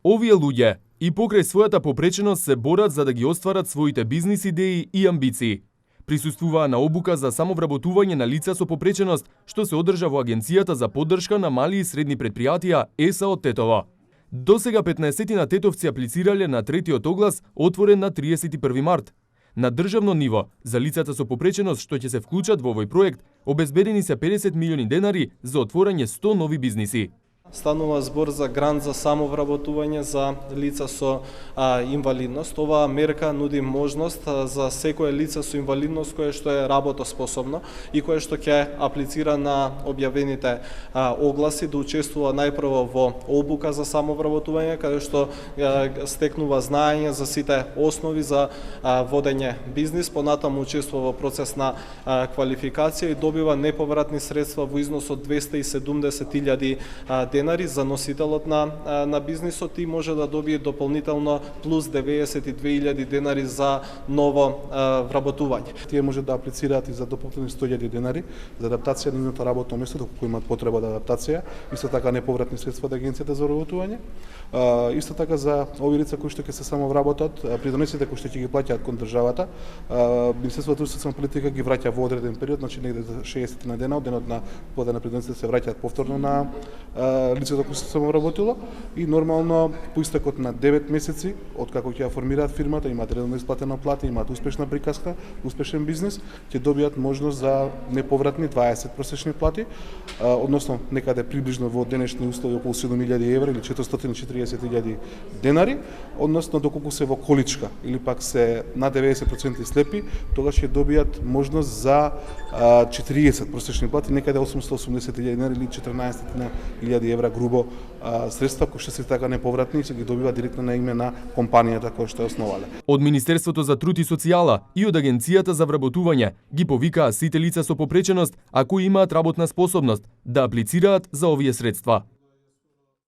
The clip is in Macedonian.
Овие луѓе и покрај својата попреченост се борат за да ги остварат своите бизнис идеи и амбиции. Присуствуваа на обука за самовработување на лица со попреченост, што се одржа во Агенцијата за поддршка на мали и средни предпријатија ЕСА од Тетово. Досега 15 тетовци аплицирале на третиот оглас, отворен на 31 март. На државно ниво, за лицата со попреченост што ќе се вклучат во овој проект, обезбедени се 50 милиони денари за отворање 100 нови бизниси. Станува збор за грант за самовработување за лица со инвалидност. Оваа мерка нуди можност за секое лице со инвалидност кое што е работоспособно и кое што ќе аплицира на објавените огласи да учествува најпрво во обука за самовработување, каде што стекнува знаење за сите основи за водење бизнис, понатаму учествува во процес на квалификација и добива неповратни средства во износ од 270.000 денари за носителот на бизнисот и може да добие дополнително плюс 92.000 денари за ново вработување. Тие може да аплицираат и за дополнителни 100.000 денари за адаптација на нивното работно место, доколку имаат потреба за адаптација, исто така неповратни средства од Агенцијата за вработување. Исто така за овие лица кои што ќе се самовработат, придонесите кои што ќе ги плаќаат кон државата, Министерството за социјална политика ги враќа во одреден период, значи негде за 60 на денот на плата на придонесите се враќаат повторно на лицето кој се самовработило и нормално по истекот на 9 месеци од како ќе ја формираат фирмата, имаат редовно исплатена плата, имаат успешна приказка, успешен бизнис, ќе добијат можност за неповратни 20 просечни плати, односно некаде приближно во денешни услови околу 7.000 евра или 440.000 денари, односно доколку се во количка или пак се на 90% слепи, тогаш ќе добијат можност за 40 просечни плати, некаде 880.000 денари или 14.000 евра грубо средства кои што се така неповратни и се ги добива директно на име на компанијата која што е основале. Од Министерството за труд и социјала и од Агенцијата за вработување ги повикаа сите лица со попреченост, а кои имаат работна способност, да аплицираат за овие средства.